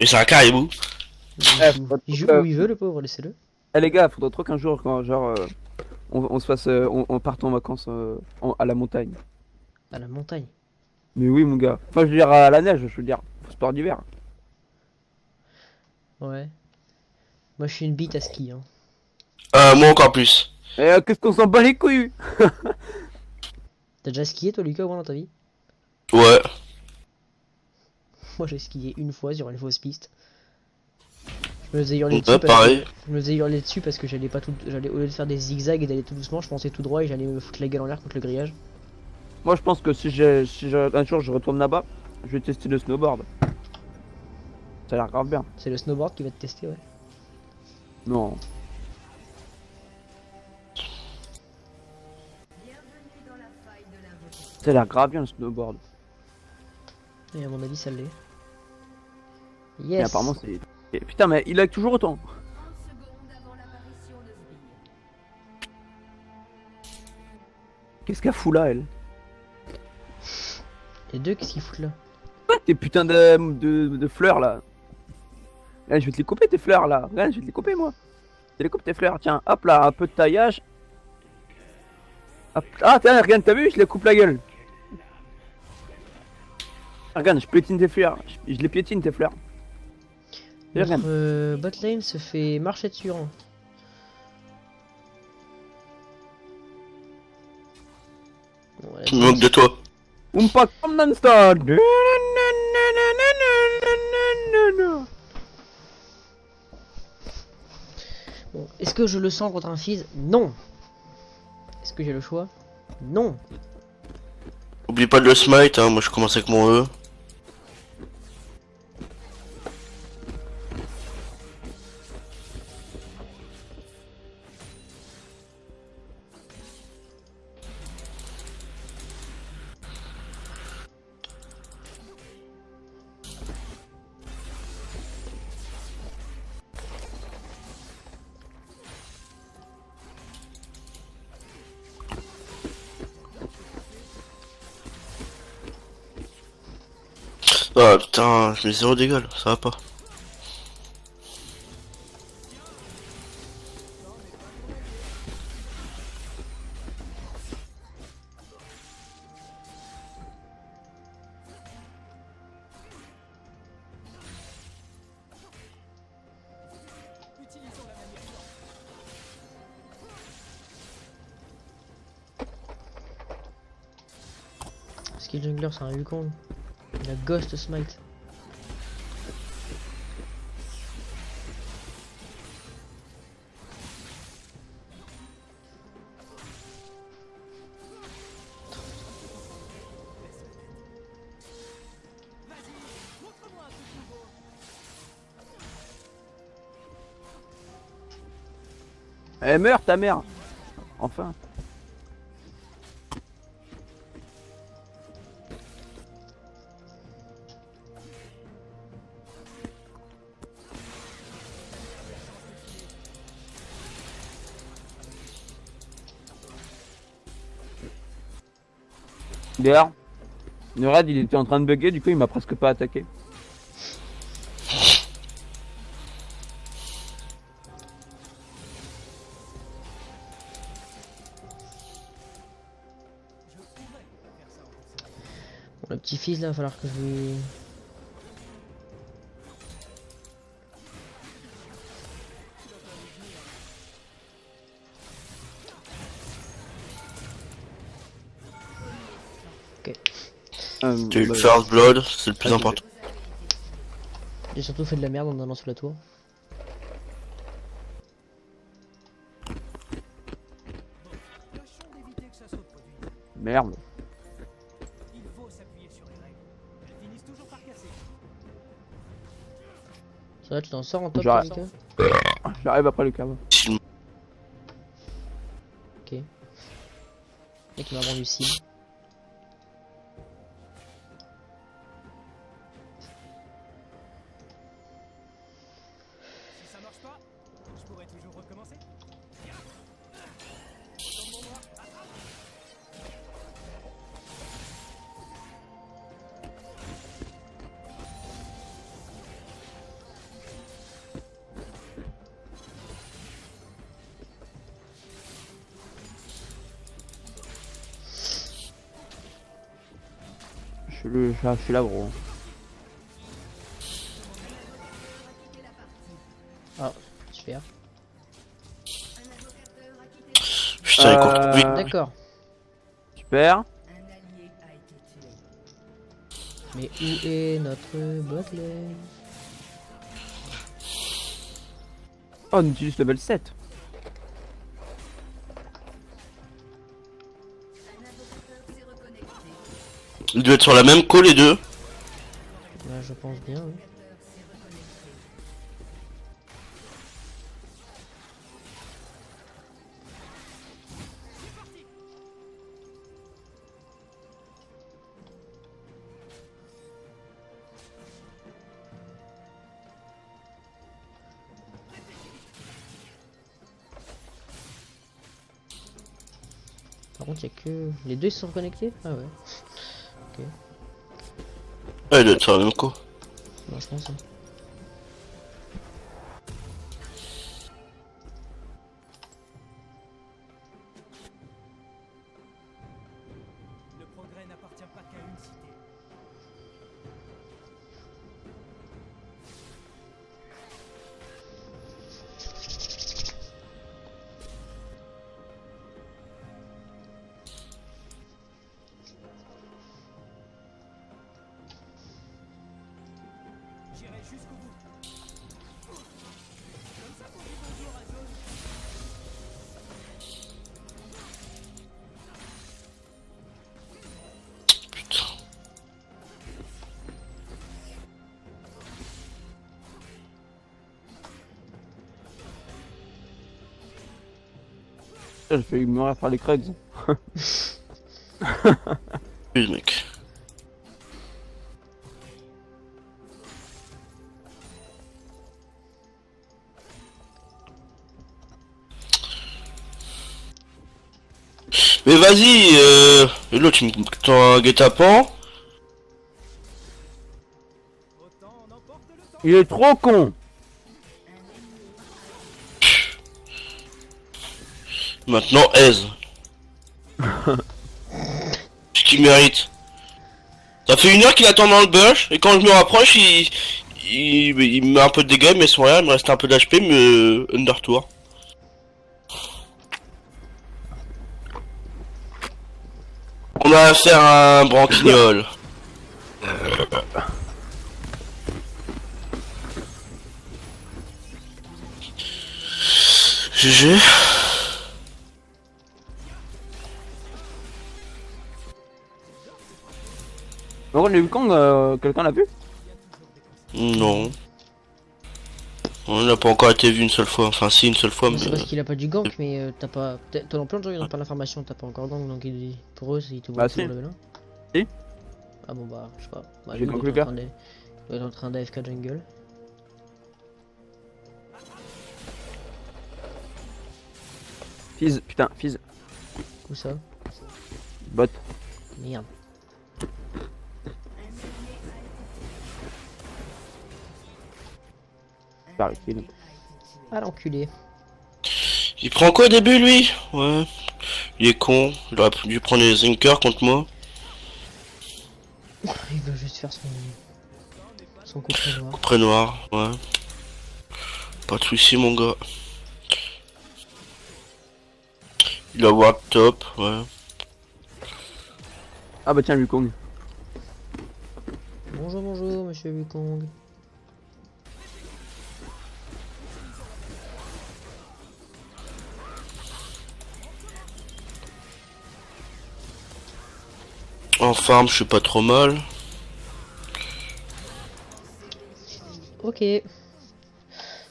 Et c'est un caribou. Il joue où il veut, le pauvre, laissez-le. Eh les gars, faudrait trop qu'un jour, quand, genre, on se fasse, on parte en vacances à la montagne. À la montagne. Mais oui, mon gars. Enfin, je veux dire à la neige, je veux dire, sport d'hiver. Ouais. Moi, je suis une bite à ski, hein. Moi encore plus. Et qu'est-ce qu'on s'en bat les couilles? T'as déjà skié, toi, Lucas, au moins, dans ta vie? Ouais. Moi, j'ai skié une fois sur une fausse piste. Je me faisais hurler dessus Ouais, parce pareil. que... Je me faisais hurler dessus parce que j'allais pas tout... J'allais, au lieu de faire des zigzags et d'aller tout doucement, je pensais tout droit et j'allais me foutre la gueule en l'air contre le grillage. Moi, je pense que un jour je retourne là-bas, je vais tester le snowboard. Ça a l'air grave bien. C'est le snowboard qui va te tester, ouais. Non. Ça a l'air grave bien le snowboard. Et à mon avis, ça l'est. Mais Yes. apparemment, c'est. Putain, mais il a toujours autant. Qu'est-ce qu'elle fout là, elle? Les deux, qu'est-ce qu'ils foutent là? Quoi, tes putains de fleurs là? Eh, je vais te les couper tes fleurs là. Regarde, je vais te les couper moi. Je te les coupe tes fleurs. Tiens, hop là, un peu de taillage. Hop. Ah, tiens, regarde, t'as vu? Je les coupe la gueule. Regarde, je piétine tes fleurs. Je les piétine tes fleurs. Et regarde. Notre botlane se fait marcher dessus, hein. Bon, voilà, Je me moque de toi. Oompa Gangnam Style. bon, est-ce que je le sens contre un Fizz? Non. Est-ce que j'ai le choix? Non. Oublie pas de le smite, hein. Moi je commence avec mon E. Ah putain, je mets 0 dégâts là, ça va pas. Skill jungler, c'est un Wukong. Il a Ghost Smite. Eh, meurs ta mère. Enfin. D'ailleurs, Nurad il était en train de bugger, du coup il m'a presque pas attaqué. Bon, le petit Fizz là, il va falloir que je lui... Ok. T'as eu le first blood, c'est le plus important. J'ai surtout fait de la merde en allant sous la tour. Merde. Ça va, tu t'en sors en top, J'arrête. Lucas? J'arrive après le câble. Ok. Le mec m'a vendu cible. je suis là, gros. Ah, super. Putain, il court trop vite. D'accord. Super. Mais où est notre bot lane? Oh, on utilise level 7. Ils doivent être sur la même call les deux. Bah, je pense bien, oui. Par contre, il y a que... Les deux ils sont connectés? Ah ouais. Ok. Ouais, ils doivent être sur la même call. Bah, je pense. Hein. Le progrès n'appartient pas qu'à une cité. J'irai jusqu'au bout. Comme ça qu'on dit bonjour à Zone. Putain. J'ai failli mourir par les Krugs. Oui, mec. Mais vas-y, l'autre tu me t'en un guet-apens. Autant on emporte le temps. Il est trop con. Maintenant, aise. Ce qu'il mérite. Ça fait 1 heure qu'il attend dans le bush, et quand je me rapproche, il me met un peu de dégâts, mais sans rien, il me reste un peu d'HP, mais under tour. On a affaire à un branquignol. GG. Donc on a eu Kong, quelqu'un l'a vu? Non. On n'a pas encore été vu une seule fois. Enfin, si, une seule fois, mais. C'est parce qu'il a pas du gank, mais t'as pas. T'as plein de gens qui n'ont pas l'information, t'as pas encore gank, donc pour eux, ils te voient Bah, toujours si. level 1. Si. Ah bon, bah, je sais pas. Bah, J'ai lui, gank il le doit gars. il doit être en train d'AFK jungle. Fizz, putain, Fizz. Où ça? Bot. Merde. Par le kill. Ah l'enculé. Il prend quoi au début, lui? Ouais. Il est con. Il aurait dû prendre les Zinker contre moi. Il veut juste faire son coup très noir. Après noir, ouais. Pas de soucis, mon gars. Il a ward top, ouais. Ah bah tiens, Wukong. Bonjour, bonjour, monsieur Wukong. En farm, je suis pas trop mal. Ok. Je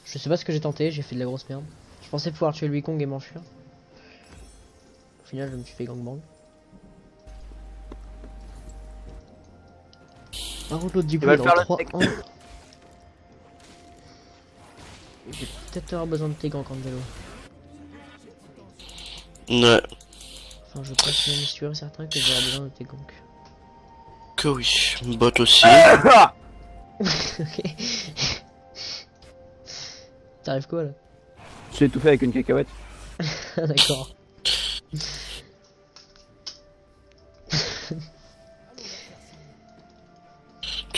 sais pas ce que j'ai tenté, j'ai fait de la grosse merde. Je pensais pouvoir tuer le Wukong et m'enfuir. Au final, je me suis fait gangbang. Par contre, l'autre du coup, va il le est en faire, le 3-1. J'ai peut-être avoir besoin de tes ganks, Angelo. Ouais, Enfin, je pense même sûr et certain que j'aurai besoin de tes ganks. que oui. Bot aussi. Ah Ok. T'arrives quoi là? J'ai étouffé avec une cacahuète. Ah, d'accord.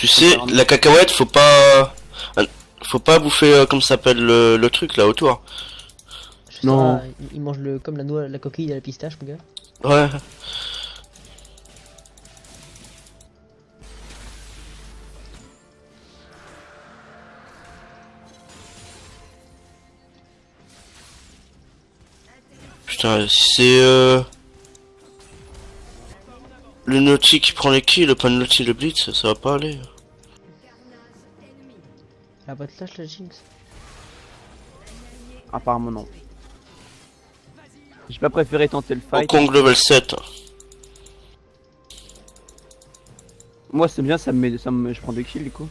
Tu sais, la cacahuète, faut pas bouffer, comme ça s'appelle, le truc là autour. Je sais Non. pas, il mange comme la noix, la coquille de la pistache, mon gars. Ouais. Putain, c'est le Naughty qui prend les kills, pas le Naughty le Blitz, ça va pas aller. Elle a pas de flash la Jinx. Apparemment non. J'ai pas préféré tenter le fight. Kong level 7. Moi c'est bien, je prends 2 kills du coup.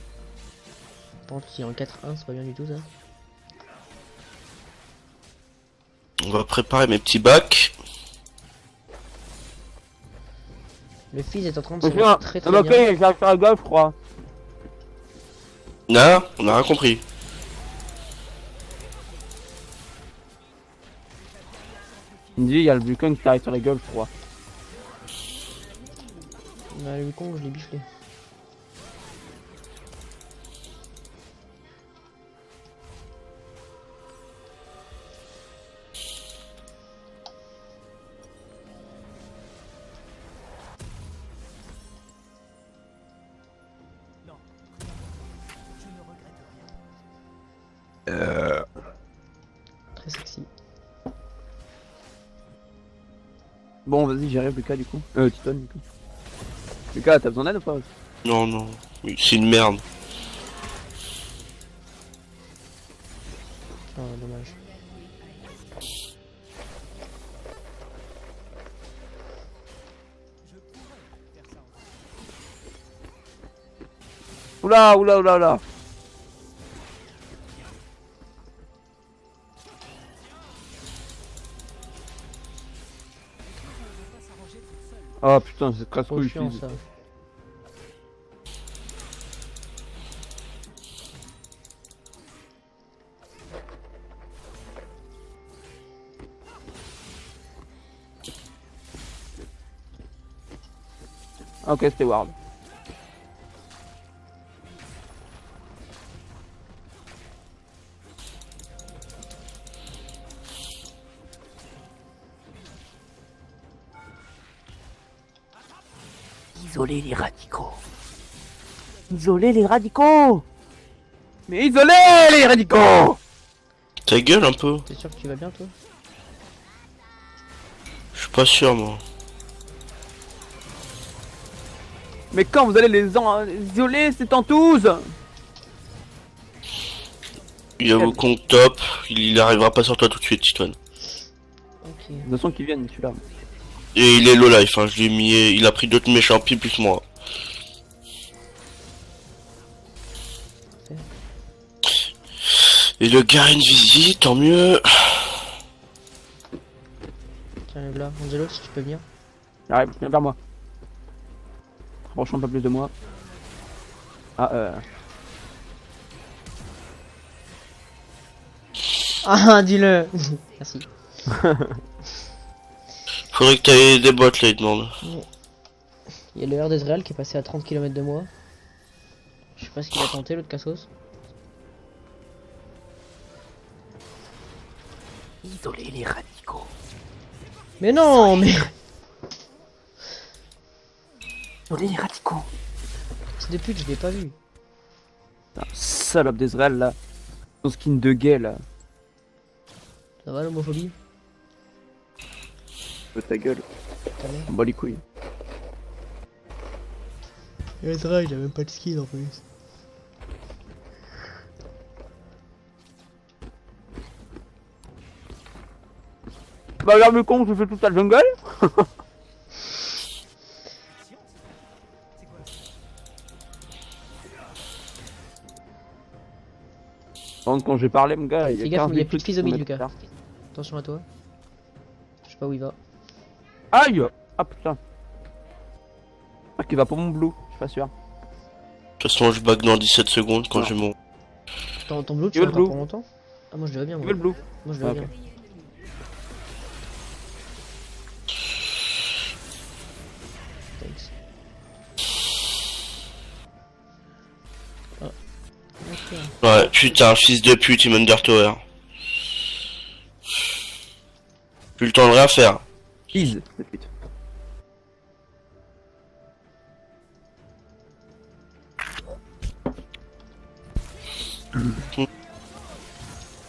Par contre, si en 4-1, c'est pas bien du tout ça. On va préparer mes petits bacs. Le fils est en train de C'est se sûr, mettre très ça très m'a bien. fait, j'arrive à faire la golf, je crois. Là, on a rien compris. Il me dit, il y a le Vulcan qui arrive sur la gueule, je crois. Le Wukong, je l'ai biflé. Non, je ne regrette rien. Très sexy. Bon, vas-y, j'arrive, Lucas, du coup. Titan, du coup. Lucas, t'as besoin d'aide ou pas? Non, non, oui, c'est une merde. Ah, dommage. Je pourrais faire ça encore. Oula, oula, oula, oula. Oh putain, c'est très Trop cool, chiant ça. Ok, c'était Ward. Isoler les radicaux. Isoler les radicaux. Mais isoler les radicaux. Ta gueule un peu. T'es sûr que tu vas bien toi? Je suis pas sûr moi. Mais quand vous allez les isoler, ces tentouses? Il y a Wukong top, il arrivera pas sur toi tout de suite, Titan. Ok. De toute façon, qu'ils viennent, celui-là. Et il est low life, hein, je lui ai mis, il a pris d'autres méchants pis plus que moi. Et le gars a une visite, tant mieux. Tiens, là, Angelo, si tu peux venir. J'arrive, viens vers moi. Franchement, pas plus de moi. Ah, Ah, dis-le. Merci. Faudrait que t'ailles des bots là, il demande. Il y a le R d'Ezreal qui est passé à 30 km de moi. Je sais pas ce qu'il a tenté, l'autre cassos. isoler les radicaux. Mais non, mais Isoler les radicaux. c'est des putes, je l'ai pas vu. Putain, salope d'Ezrael là. Son skin de gay là. Ça va l'homophobie? Ta gueule. Ta mère. On bat les couilles. Ezreal, il a même pas de skin en plus. Bah regarde le con, je fais toute la jungle. Par contre, quand j'ai parlé, mon gars, Fais gaffe, il y a plus de trucs fils au qui mid, sont Lucas. mettre Attention à toi. Je sais pas où il va. par terre. Aïe. Ah putain. Ah, qu'il va pour mon blue, je suis pas sûr. De toute façon, je bague dans 17 secondes quand Non. j'ai mon... Ton blue, tu veux vas le encore blue pour longtemps? Ah, moi je le vois bien, Tu moi. veux le blue? Moi je le vois Ah, bien. Thanks. faire. Ouais, putain, fils de pute, il m'undertower. Plus le temps de rien faire. Ease, de pute.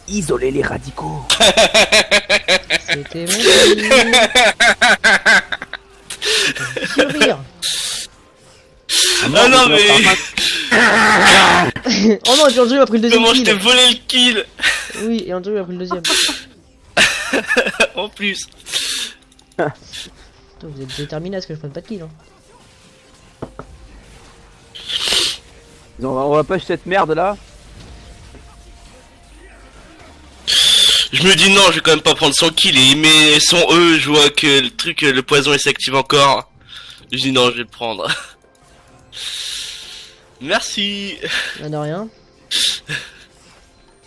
Isoler les radicaux. C'était mon rire. Ah non mais Oh non, et puis Andrew a pris le deuxième comment je t'ai kill. volé le kill. Oui, et Andrew a pris le deuxième. En plus. Putain, vous êtes déterminés à ce que je prenne pas de kill. Hein. On va push cette merde là. Je me dis non, je vais quand même pas prendre son kill et il met son E, je vois que le truc, le poison il s'active encore. Je dis non, je vais le prendre. Merci. Là de rien.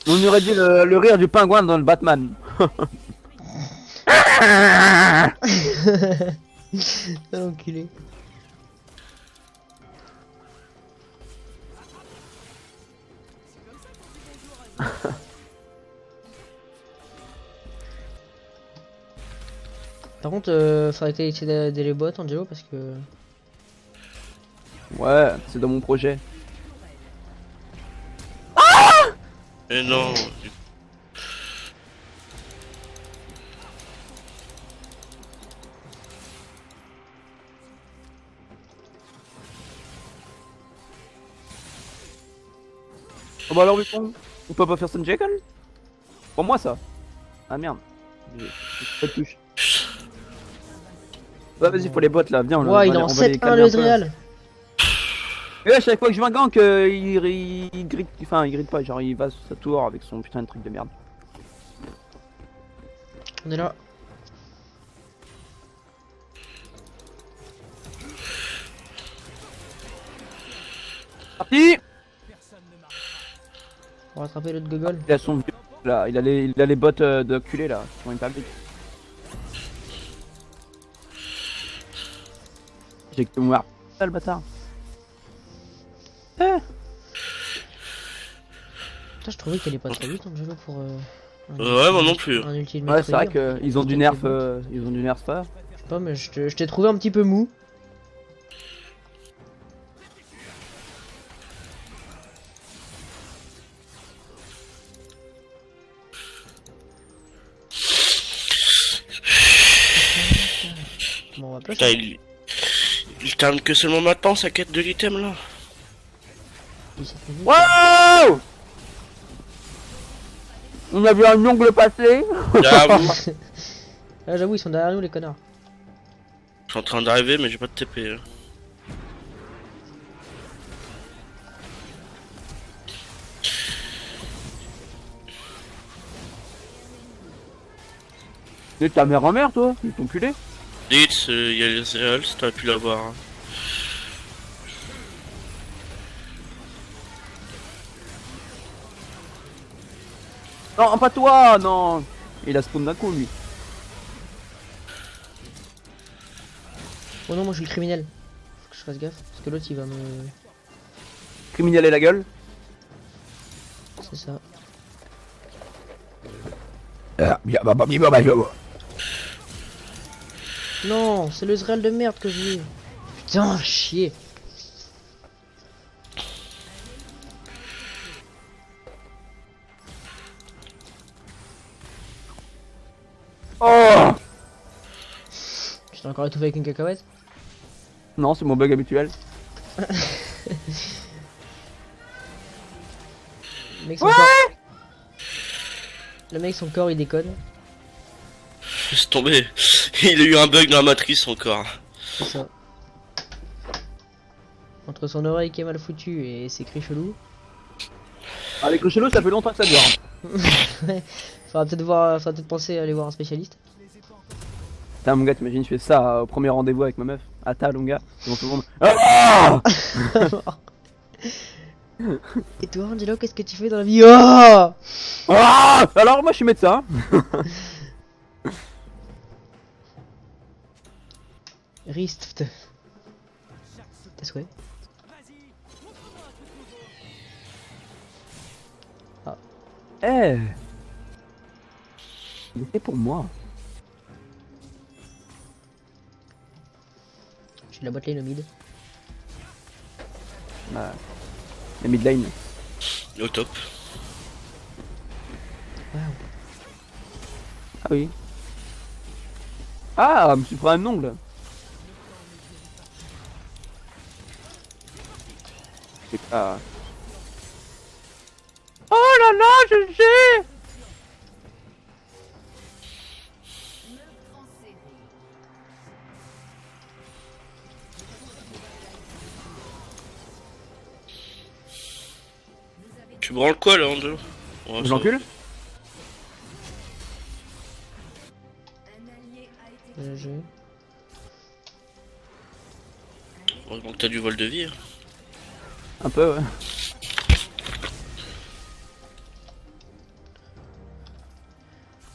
On aurait dit le rire du pingouin dans le Batman. Ah, l'enculé. Par contre, faudrait que t'aies d'aider les bots, Angelo, parce que... Ouais, c'est dans mon projet. Et non. Oh bah alors Wukong, on peut pas faire ça Jackal. Pour moi ça. Ah merde. Pas de touche. Ouais vas-y faut les bots là, viens on Ouais, il est va en on va les 7-1 calmer le un peu. Ezreal. Et à chaque fois que je vois un gank, il grite, enfin il grite pas, genre il va sur sa tour avec son putain de truc de merde. On est là. Parti. On va rattraper l'autre gogol. Il a son vieux là, il a les bottes de culé là, qui sont hyper vite. J'ai que moi. Ah le bâtard. Putain, je trouvais qu'elle est pas très vite, Angelo, pour... Ouais, moi non plus. Un ultime Ouais c'est vrai meurtrier. qu'ils ont du nerf, ils ont du nerf fort. Je sais pas, mais je t'ai trouvé un petit peu mou. Bon, on va Putain, placer. il termine que seulement maintenant sa quête de l'item là. 17 minutes. Wow. On a vu un ongle passer. J'avoue. Ah, j'avoue, ils sont derrière nous, les connards. Je suis en train d'arriver mais j'ai pas de TP. hein. Mais ta mère en mer toi, ils t'ont culé. Dites, il y a les réels, t'aurais pu l'avoir. hein. Non pas toi, non. Il a spawn d'un coup lui. Oh non, moi je suis le criminel. Faut que je fasse gaffe, parce que l'autre il va me... Criminel et la gueule. C'est ça. Non, c'est le Ezreal de merde que j'ai. Putain, chier. Oh Tu t'es encore étouffé avec une cacahuète? non c'est mon bug habituel. Le mec, son corps... Le mec, son corps, il déconne. Laisse tomber. Il a eu un bug dans la matrice encore. C'est ça. Entre son oreille qui est mal foutue et ses cris chelous. Ah les clochelots ça fait longtemps que ça dure. Ouais. Faudra peut-être penser à aller voir un spécialiste. Putain mon gars t'imagines je fais ça au premier rendez-vous avec ma meuf. À table mon gars. Devant tout le monde. Ah Et toi, Angelo, qu'est-ce que tu fais dans la vie? Oh ah alors moi je suis médecin. Rist. Tes souhaits. Eh. Il était pour moi. J'ai de la boîte lane au mid. Bah, la mid lane. Au top. Waouh. Ah oui. Ah, je me suis pris un ongle. C'est pas... Oh là là, je sais. Tu branles quoi là, Angelo? Ouais, Je ça l'encule. GG. va. Heureusement que t'as du vol de vie. Hein. Un peu, ouais.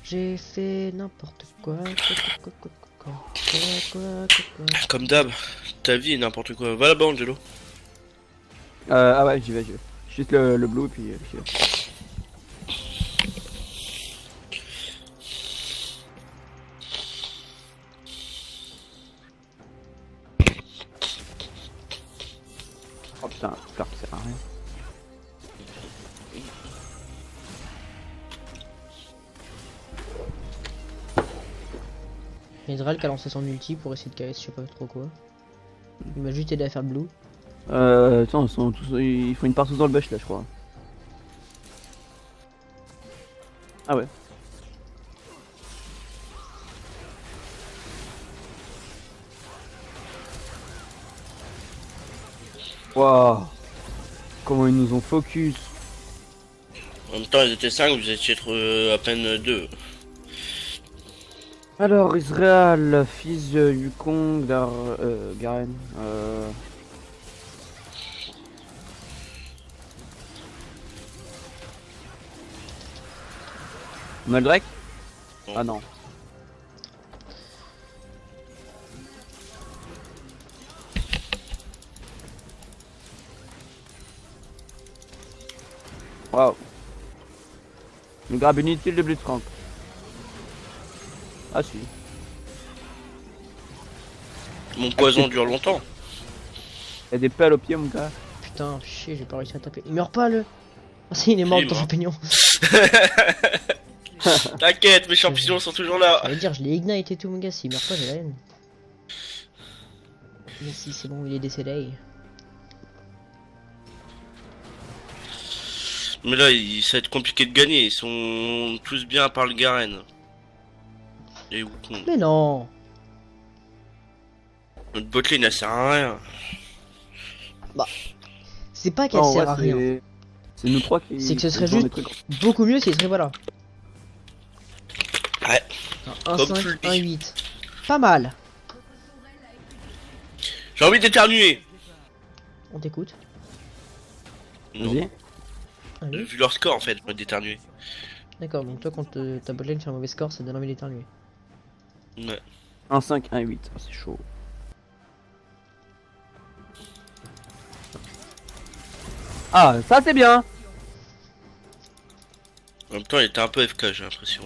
J'ai fait n'importe quoi. Comme d'hab, ta vie est n'importe quoi. Va là-bas, Angelo. Ah ouais, j'y vais, j'y vais. Juste le blue et puis j'y vais. Oh putain, fleur qui sert à rien. Il y a Ezreal qui a lancé son ulti pour essayer de KS, je sais pas trop quoi. Il m'a juste aidé à faire blue. Attends, ils font une part tous dans le bush là, je crois. Ah ouais. Waouh. Comment ils nous ont focus. En même temps, ils étaient 5, vous étiez à peine 2. Alors, Israël, fils de Yukong, Garen. Maldrake. Non. Ah non. Waouh. Une grave inutile de Blitzcrank. Ah si. Mon poison dure longtemps. Il y a des pelles au pied mon gars. Putain, chier, j'ai pas réussi à taper. Il meurt pas le. Ah si, il est mort Il est dans mort. son pignon. T'inquiète, mes champignons sont toujours là. J'allais dire, je l'ai ignite et tout, mon gars. S'il meurt pas, j'ai la haine. Mais si, c'est bon, il est décédé. Mais là, ça va être compliqué de gagner. Ils sont tous bien à part le Garen. Et Wukong. Mais non. Notre botlane, elle sert à rien. C'est pas qu'elle Non, sert ouais, à rien. C'est nous trois qui. C'est que ce qui serait faisons juste des trucs. beaucoup mieux s'il serait voilà. Ouais. Un Comme 5, tu le dis. un 8. Pas mal. J'ai envie d'éternuer. On t'écoute. Non. Vas-y. Allez. Vu leur score, en fait, j'ai envie d'éternuer. D'accord, donc toi quand ta botlane fait un mauvais score, ça donne envie d'éternuer. Ouais. Un 5, un 8. Oh, c'est chaud. Ah, ça c'est bien. En même temps, il était un peu FK, j'ai l'impression.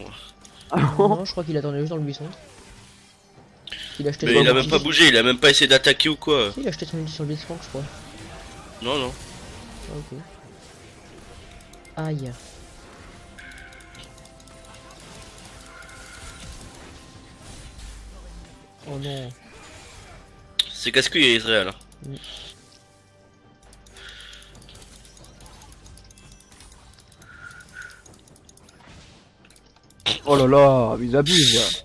Non, je crois qu'il attendait juste dans le buisson. Il a acheté Mais son il a ulti. même pas bougé, il a même pas essayé d'attaquer ou quoi. Si, il a acheté son ulti sur le buisson, je crois. Non, non. Ah, ok. Aïe. Oh non. C'est casse-couille à Israël. Hein. Oh là là, ils abusent.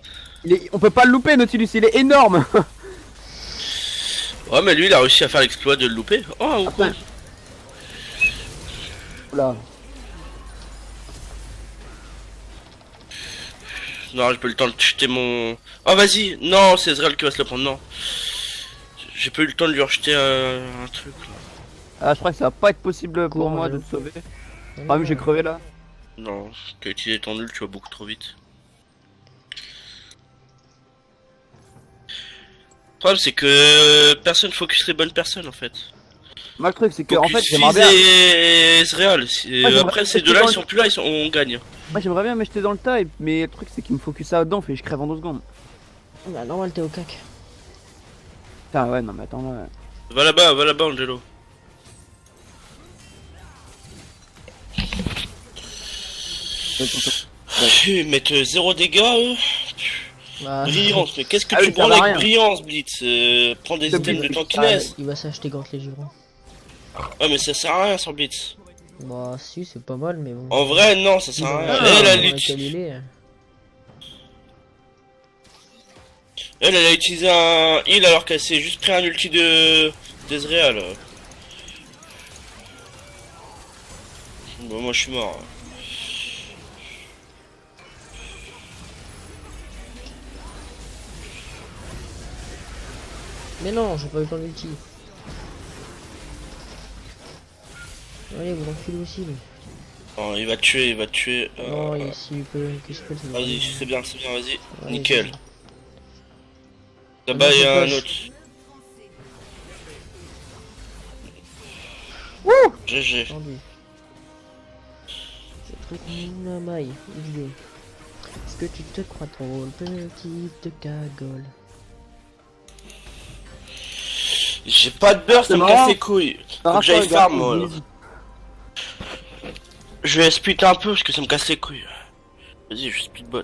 On peut pas le louper, Nautilus, il est énorme. Ouais, mais lui, il a réussi à faire l'exploit de le louper. Oh, ou quoi. Après. Là. Non, j'ai pas eu le temps de jeter mon... Oh, vas-y. Non, c'est Ezreal qui va se le prendre. Non. J'ai pas eu le temps de lui rejeter un truc. Là. Ah, je crois que ça va pas être possible pour Cours, moi de Angelo. te sauver. Ah, mais j'ai crevé là. Non, t'as utilisé ton nul, tu vas beaucoup trop vite. Le problème, c'est que personne focus les bonnes personnes en fait. Moi le truc c'est que en fait Focus j'aimerais Fizz bien. et Ezreal. j'aimerais Après ces rester deux-là, dans ils le- sont plus là, on gagne. Moi j'aimerais bien m'acheter dans le type, mais le truc c'est qu'il me focus ça dedans, fait que je crève en 2 secondes. Bah normal t'es au cac. Putain ouais non mais attends là. Va là-bas, Angelo. Ils mettent 0 dégâts, eux. Bah, Brillance, mais qu'est-ce que Ah tu oui, ça branles va avec rien. brillance, Blitz? Prends des Le items de Blitz, tankiness. il va s'acheter Gauntlet givrons. Ouais, mais ça sert à rien sur Blitz. Bah si c'est pas mal mais bon. En vrai, non, ça sert à rien. Ah, Elle, Dans elle, laquelle il est. elle a utilisé un heal alors qu'elle s'est juste pris un ulti de d'Ezreal. Bon, moi je suis mort. Mais non, j'ai pas eu le temps d'ulti. Allez, vous l'enculez aussi lui. Oh, il va te tuer, il va te tuer. Non, s'il peut, qu'est-ce que c'est Vas-y, c'est bien, vas-y. Ouais, Nickel. c'est bon. Là-bas, il y a un Flash. autre. GG. Tendu. Ce truc la maille, idiot. Est-ce que tu te crois drôle, petite cagole? J'ai pas de burst, ça me C'est casse marrant. les couilles. Faut Par que j'aille rapport à farm, Garou, moi. Là. Blizz. Je vais split un peu parce que ça me casse les couilles. Vas-y, je split bot.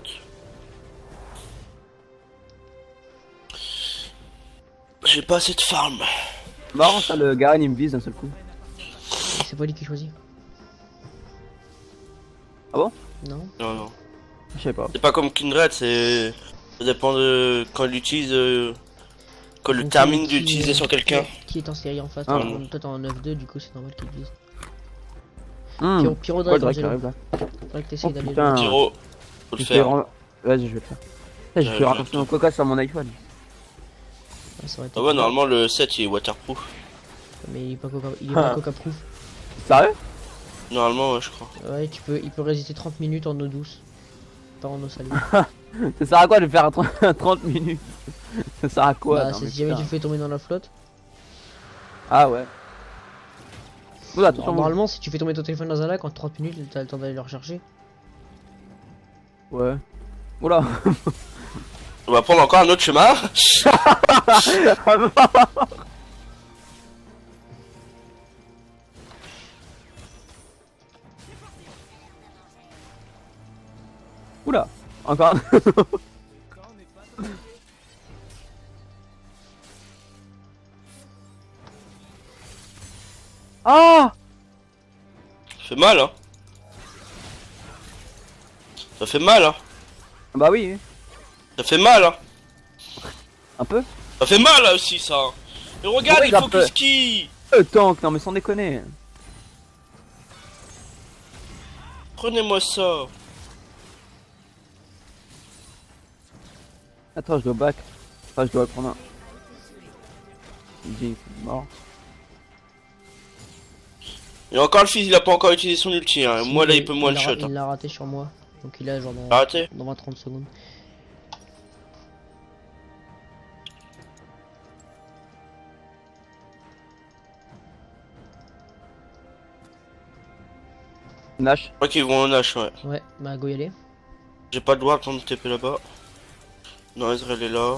J'ai pas assez de farm. Marrant ça le Garen il me vise d'un seul coup. C'est pas lui qui choisit. Ah bon? Non. Non, non. Je sais pas. C'est pas comme Kindred, c'est. Ça dépend de quand il utilise. Quand le Donc, termine qui- d'utiliser sur quelqu'un. Qui est en série en face. Ah. Toi t'es en 9-2, du coup c'est normal qu'il dise. Hmm. Pyro Ouais, Drake, Drake qui Angelo. arrive là. Faudrait que t'essayes Oh, d'aller putain. le- Tiro, faut le Je fais faire. Vas-y je vais le faire. Putain, j'ai Ouais, fait ouais. attention au coca sur mon iPhone. Ouais, ça aurait été Ah ouais, cool. normalement le set il est waterproof. Mais il est pas coca, il est Ah. pas coca proof. Sérieux? Normalement, ouais, je crois. Ouais, il peut résister 30 minutes en eau douce. Pas en eau salée. Ça sert à quoi de faire un 30 minutes? Ça sert à quoi? Bah, Non, c'est mais si jamais tu putain. le fais tomber dans la flotte. Ah ouais. Oula, Alors, attention. normalement, si tu fais tomber ton téléphone dans un lac en 30 minutes, t'as le temps d'aller le recharger. Ouais. Oula. On va prendre encore un autre chemin. Oula. Encore. Ah! Ça fait mal, hein. Ça fait mal, hein. Bah oui, Ça fait mal, hein. un peu. Ça fait mal là aussi, ça. Mais regarde, Oui, il un focus peu. qui. Tank, non mais sans déconner. Prenez-moi ça. Attends, je dois back. Enfin, je dois prendre un. Il est mort. Et encore le fils, il a pas encore utilisé son ulti, hein. Si, Moi là, mais il peut me one shot. Il Hein. l'a raté sur moi. Donc il a genre Arrêtez. dans 20-30 secondes. Nash. Je crois qu'ils vont en H, ouais. Ouais, bah go y aller. J'ai pas le droit de TP là-bas. Non, Ezreal est là.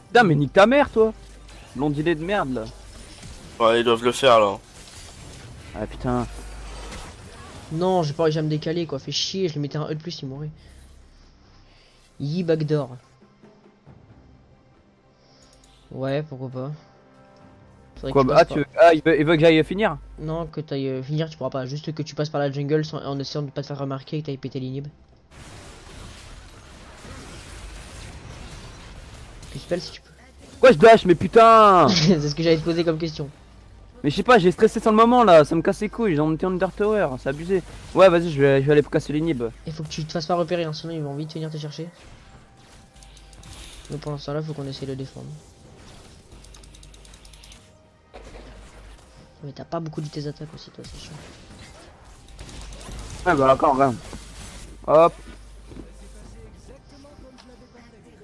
Putain, mais nique ta mère, toi. Blondinet de merde là. Ouais, ils doivent le faire là. Ah putain. Non, j'ai pas réussi à me décaler quoi, fait chier, je lui mettais un E de plus, il mourrait. Yi backdoor. Ouais, pourquoi pas. Faudrait Quoi que tu bah, passes il veut que j'aille finir. Non, que t'ailles finir, tu pourras pas. Juste que tu passes par la jungle en essayant de pas te faire remarquer et que t'ailles péter l'inhib. Tu spell si tu peux. Quoi je dash, mais putain. C'est ce que j'allais te poser comme question. Mais je sais pas, j'ai stressé sur le moment là, ça me casse les couilles, j'ai monté Under Tower, c'est abusé. Ouais, vas-y, je vais aller casser l'inhib. Il faut que tu te fasses pas repérer, hein, sinon ils vont vite venir te chercher. Mais pendant ce temps là, faut qu'on essaye de le défendre. Mais t'as pas beaucoup de tes attaques aussi, toi, c'est sûr. Ouais, bah encore, regarde. Hop.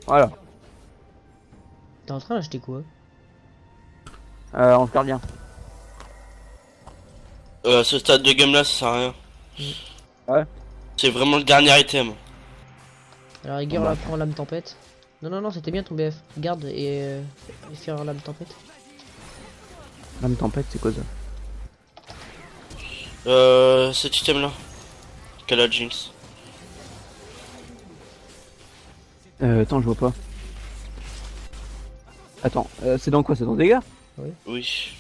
Voilà, T'es en train d'acheter quoi? on se garde bien. À ce stade de game là, ça sert à rien. Ouais. C'est vraiment le dernier item. Alors rigueur, Bah. là, prends l'âme tempête. Non, non, non, c'était bien ton BF. Garde et faire l'âme tempête. Lame tempête, c'est quoi ça? Cet item là. Quelle a Jinx. Attends, je vois pas. Attends, c'est dans quoi? C'est dans dégâts? Oui.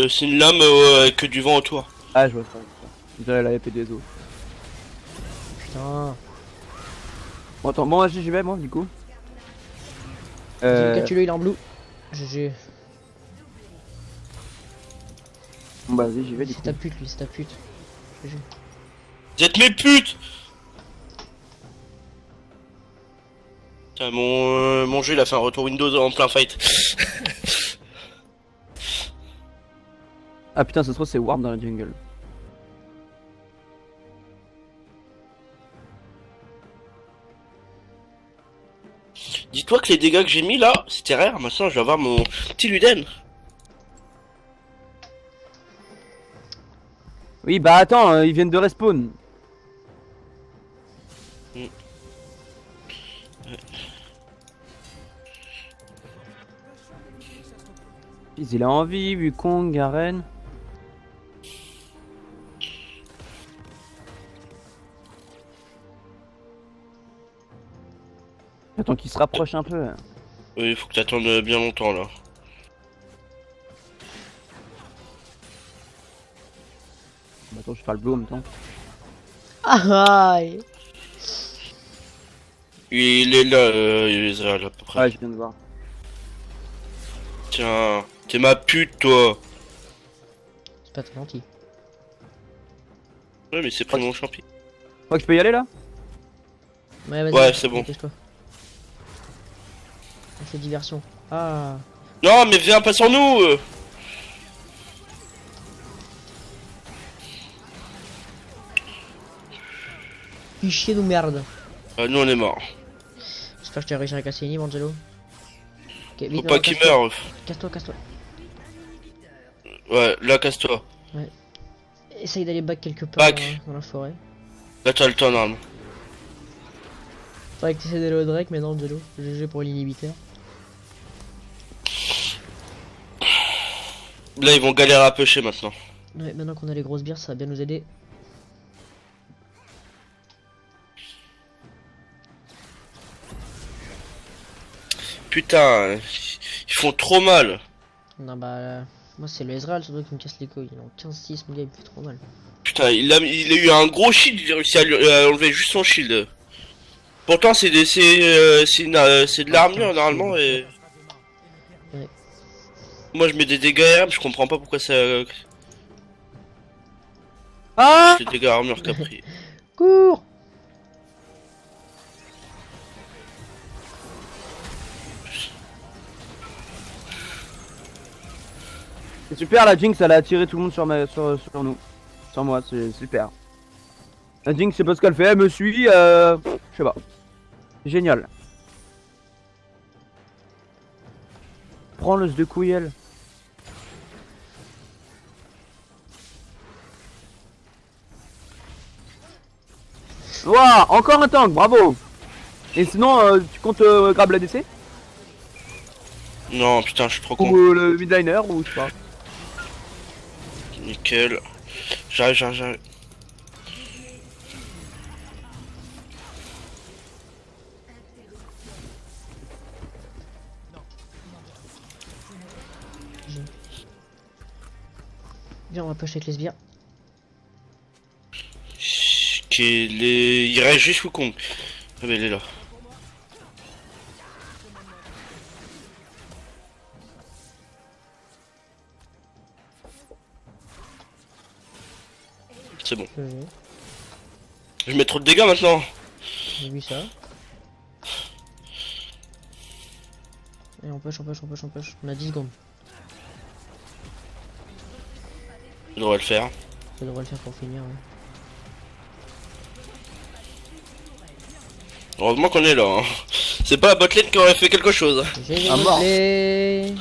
C'est une lame avec du vent autour. Ah, je vois ça. Je dirais la épée des eaux. Putain. Bon, attends, bon, j'y vais, moi, du coup. Capture-le, il est en blue. GG. Bon, bah, vas-y, j'y vais, du C'est coup. ta pute, lui, c'est ta pute. GG. Vous êtes mes putes. Putain, mon jeu il a fait un retour Windows en plein fight. Ah putain, ça se trouve, c'est Warm dans la jungle. Dis-toi que les dégâts que j'ai mis là, c'était rare. Maintenant je vais avoir mon petit Luden. Oui, bah attends, ils viennent de respawn. Mm. Il a envie, Wukong, Garen. Attends qu'il se rapproche un peu. Oui, il faut que t'attendes bien longtemps là. Bah, attends, je vais faire le blue en même temps. Ah aïe. Il est là, Israël à peu près. Ouais, je viens de voir. Tiens, t'es ma pute toi. C'est pas très gentil. Ouais, mais c'est pris mon champi. Je crois que je peux y aller là? Ouais, vas-y. Ouais, c'est bon. Dépêche-toi. On fait diversion. Ah. Non, mais viens, passe en nous. Fichier de merde. Nous on est mort. J'espère que tu as réussi à casser une île, Angelo. Ok, vite, Faut pas qu'il meure. Casse-toi, casse-toi. Ouais, là casse-toi. Essaye d'aller back quelque part Back. dans la forêt. Là t'as le temps normalement. Faudrait que tu essaies d'aller au Drake maintenant, Angelo. GG pour l'inhibiteur. Là ils vont galérer à pêcher maintenant. Ouais, maintenant qu'on a les grosses bières, ça va bien nous aider. Putain, ils font trop mal. Non, bah. Moi, c'est le Ezreal surtout qui me casse les couilles. Il est en 15-6, mon gars, il me fait trop mal. Putain, il a eu un gros shield, il a réussi à enlever juste son shield. Pourtant c'est de l'armure normalement et... Ouais. Moi je mets des dégâts aériens, mais je comprends pas pourquoi ça... Ah! Les dégâts armure qu'a pris. Cours! C'est super, la Jinx elle a attiré tout le monde sur nous. Sur moi, c'est super. La Jinx, c'est pas ce qu'elle fait, elle me suit, je sais pas. Génial. Prends l'os de couille, elle. Ouah, encore un tank, bravo. Et sinon, tu comptes grab la DC? Non putain, je suis trop con. Ou le midliner, ou je sais pas. Nickel. J'arrive. Viens, on va push avec les sbires. Il reste juste Wukong. Ah mais il est là. C'est bon. Je mets trop de dégâts maintenant. J'ai vu ça. Et on push. On a 10 secondes. Je devrais le faire. Ça devrait le faire pour finir. Ouais. Heureusement qu'on est là. Hein. C'est pas la botlane qui aurait fait quelque chose. J'ai À mort. les...